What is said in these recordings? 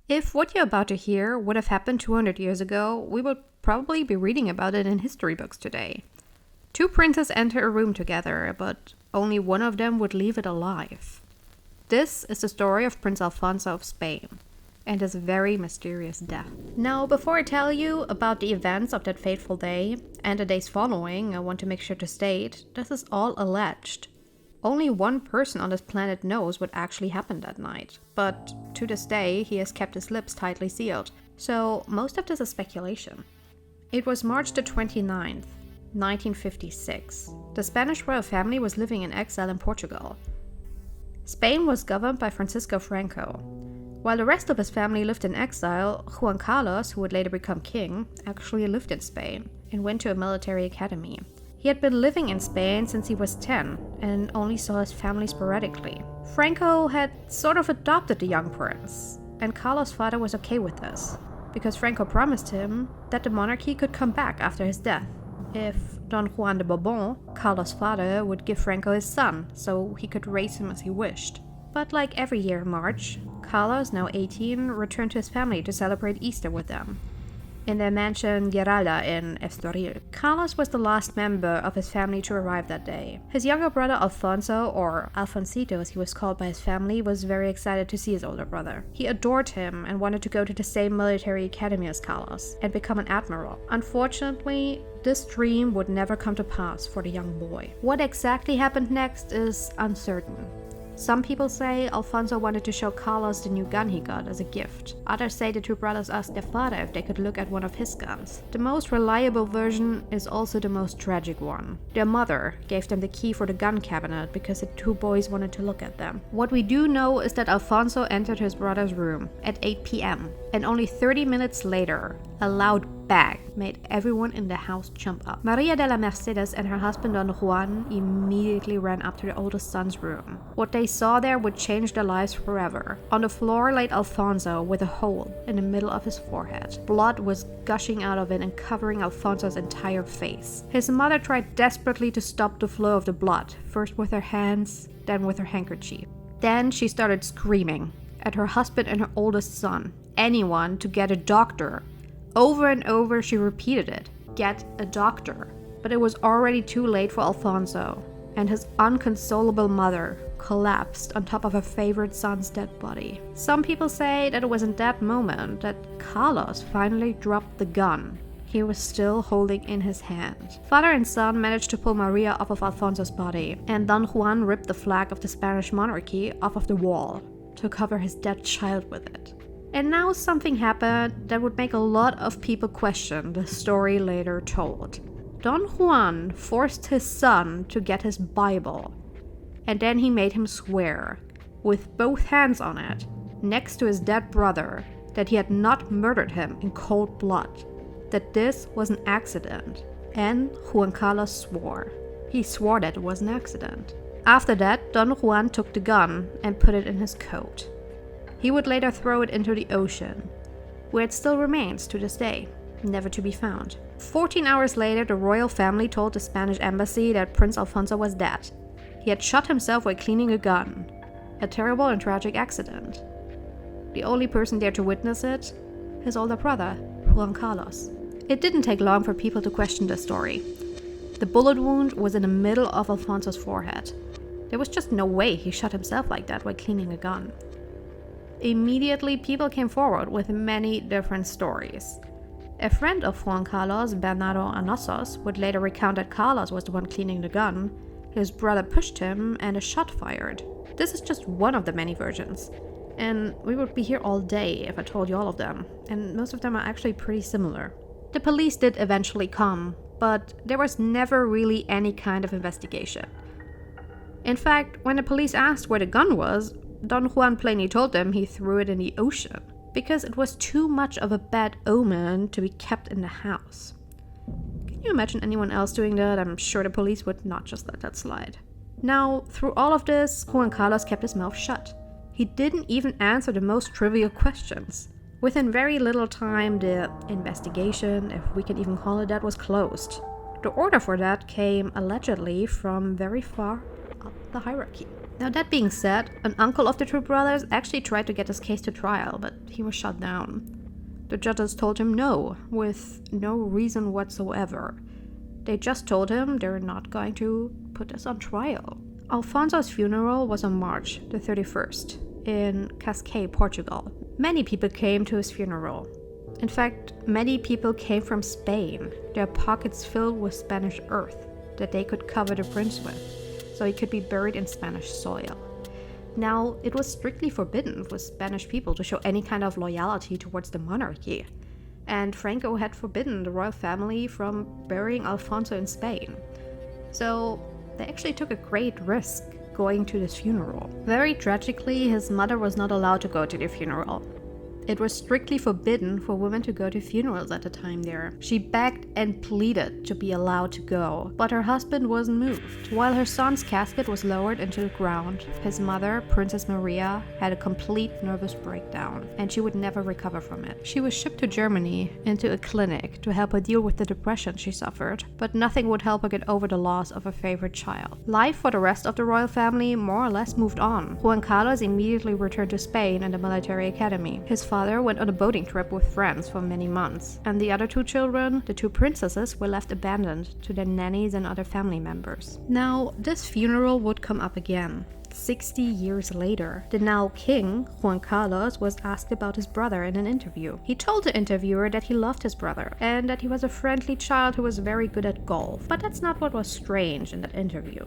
If what you're about to hear would have happened 200 years ago, we would probably be reading about it in history books today. Two princes enter a room together, but only one of them would leave it alive. This is the story of Prince Alfonso of Spain and his very mysterious death. Now, before I tell you about the events of that fateful day and the days following, I want to make sure to state this is all alleged. Only one person on this planet knows what actually happened that night, but to this day he has kept his lips tightly sealed, so most of this is speculation. It was March the 29th, 1956. The Spanish royal family was living in exile in Portugal. Spain was governed by Francisco Franco. While the rest of his family lived in exile, Juan Carlos, who would later become king, actually lived in Spain and went to a military academy. He had been living in Spain since he was 10 and only saw his family sporadically. Franco had sort of adopted the young prince, and Carlos' father was okay with this, because Franco promised him that the monarchy could come back after his death, if Don Juan de Borbón, Carlos' father, would give Franco his son, so he could raise him as he wished. But like every year in March, Carlos, now 18, returned to his family to celebrate Easter with them. In their mansion Guerralla in Estoril. Carlos was the last member of his family to arrive that day. His younger brother Alfonso, or Alfonsito as he was called by his family, was very excited to see his older brother. He adored him and wanted to go to the same military academy as Carlos and become an admiral. Unfortunately, this dream would never come to pass for the young boy. What exactly happened next is uncertain. Some people say Alfonso wanted to show Carlos the new gun he got as a gift. Others say the two brothers asked their father if they could look at one of his guns. The most reliable version is also the most tragic one. Their mother gave them the key for the gun cabinet because the two boys wanted to look at them. What we do know is that Alfonso entered his brother's room at 8 p.m. and only 30 minutes later, a loud bang made everyone in the house jump up. Maria de la Mercedes and her husband Don Juan immediately ran up to their oldest son's room. What they saw there would change their lives forever. On the floor laid Alfonso with a hole in the middle of his forehead. Blood was gushing out of it and covering Alfonso's entire face. His mother tried desperately to stop the flow of the blood, first with her hands, then with her handkerchief. Then she started screaming at her husband and her oldest son, anyone to get a doctor. Over and over she repeated it, get a doctor. But it was already too late for Alfonso, and his unconsolable mother collapsed on top of her favorite son's dead body. Some people say that it was in that moment that Carlos finally dropped the gun he was still holding in his hand. Father and son managed to pull Maria off of Alfonso's body, and Don Juan ripped the flag of the Spanish monarchy off of the wall to cover his dead child with it. And now something happened that would make a lot of people question the story later told. Don Juan forced his son to get his Bible, and then he made him swear, with both hands on it, next to his dead brother, that he had not murdered him in cold blood, that this was an accident, and Juan Carlos swore. He swore that it was an accident. After that, Don Juan took the gun and put it in his coat. He would later throw it into the ocean, where it still remains to this day, never to be found. 14 hours later, the royal family told the Spanish embassy that Prince Alfonso was dead. He had shot himself while cleaning a gun. A terrible and tragic accident. The only person there to witness it, his older brother, Juan Carlos. It didn't take long for people to question the story. The bullet wound was in the middle of Alfonso's forehead. There was just no way he shot himself like that while cleaning a gun. Immediately, people came forward with many different stories. A friend of Juan Carlos, Bernardo Anosos, would later recount that Carlos was the one cleaning the gun. His brother pushed him and a shot fired. This is just one of the many versions. And we would be here all day if I told you all of them, and most of them are actually pretty similar. The police did eventually come, but there was never really any kind of investigation. In fact, when the police asked where the gun was, Don Juan plainly told them he threw it in the ocean, because it was too much of a bad omen to be kept in the house. Can you imagine anyone else doing that? I'm sure the police would not just let that slide. Now, through all of this, Juan Carlos kept his mouth shut. He didn't even answer the most trivial questions. Within very little time, the investigation, if we can even call it that, was closed. The order for that came allegedly from very far up the hierarchy. Now, that being said, an uncle of the two brothers actually tried to get his case to trial, but he was shut down. The judges told him no, with no reason whatsoever. They just told him they're not going to put this on trial. Alfonso's funeral was on March the 31st in Cascais, Portugal. Many people came to his funeral. In fact, many people came from Spain, their pockets filled with Spanish earth that they could cover the prince with, so he could be buried in Spanish soil. Now, it was strictly forbidden for Spanish people to show any kind of loyalty towards the monarchy, and Franco had forbidden the royal family from burying Alfonso in Spain. So they actually took a great risk going to this funeral. Very tragically, his mother was not allowed to go to the funeral. It was strictly forbidden for women to go to funerals at the time there. She begged and pleaded to be allowed to go, but her husband wasn't moved. While her son's casket was lowered into the ground, his mother, Princess Maria, had a complete nervous breakdown, and she would never recover from it. She was shipped to Germany, into a clinic, to help her deal with the depression she suffered, but nothing would help her get over the loss of her favorite child. Life for the rest of the royal family more or less moved on. Juan Carlos immediately returned to Spain and the military academy. His father went on a boating trip with friends for many months, and the other two children, the two princesses, were left abandoned to their nannies and other family members. Now, this funeral would come up again. 60 years later, the now king, Juan Carlos, was asked about his brother in an interview. He told the interviewer that he loved his brother and that he was a friendly child who was very good at golf. But that's not what was strange in that interview.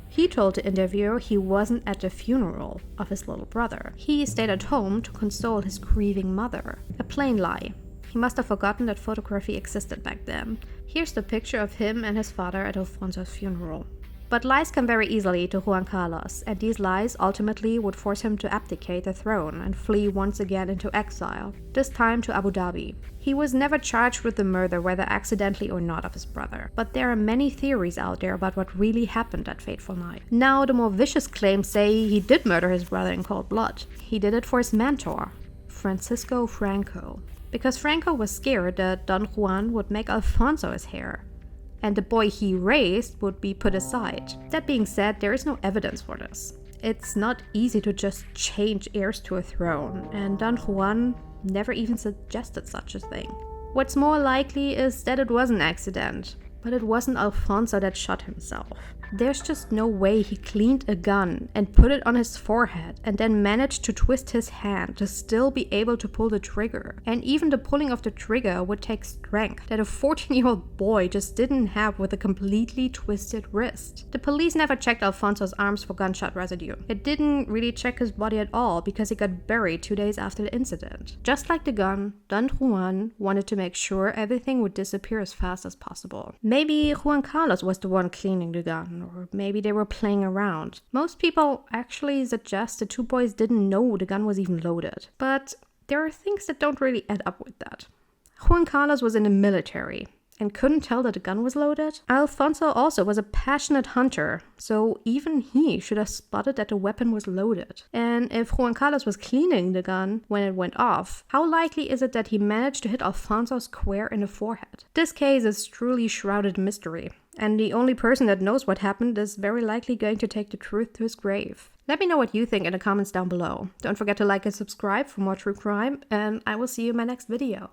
He told the interviewer he wasn't at the funeral of his little brother. He stayed at home to console his grieving mother. A plain lie. He must have forgotten that photography existed back then. Here's the picture of him and his father at Alfonso's funeral. But lies come very easily to Juan Carlos, and these lies ultimately would force him to abdicate the throne and flee once again into exile, this time to Abu Dhabi. He was never charged with the murder, whether accidentally or not, of his brother, but there are many theories out there about what really happened that fateful night. Now, the more vicious claims say he did murder his brother in cold blood. He did it for his mentor, Francisco Franco, because Franco was scared that Don Juan would make Alfonso his heir, and the boy he raised would be put aside. That being said, there is no evidence for this. It's not easy to just change heirs to a throne, and Don Juan never even suggested such a thing. What's more likely is that it was an accident, but it wasn't Alfonso that shot himself. There's just no way he cleaned a gun and put it on his forehead and then managed to twist his hand to still be able to pull the trigger. And even the pulling of the trigger would take strength that a 14-year-old boy just didn't have with a completely twisted wrist. The police never checked Alfonso's arms for gunshot residue. It didn't really check his body at all because he got buried 2 days after the incident. Just like the gun, Don Juan wanted to make sure everything would disappear as fast as possible. Maybe Juan Carlos was the one cleaning the gun, or maybe they were playing around. Most people actually suggest the two boys didn't know the gun was even loaded. But there are things that don't really add up with that. Juan Carlos was in the military and couldn't tell that the gun was loaded. Alfonso also was a passionate hunter, so even he should have spotted that the weapon was loaded. And if Juan Carlos was cleaning the gun when it went off, how likely is it that he managed to hit Alfonso square in the forehead? This case is truly shrouded in mystery, and the only person that knows what happened is very likely going to take the truth to his grave. Let me know what you think in the comments down below. Don't forget to like and subscribe for more true crime, and I will see you in my next video.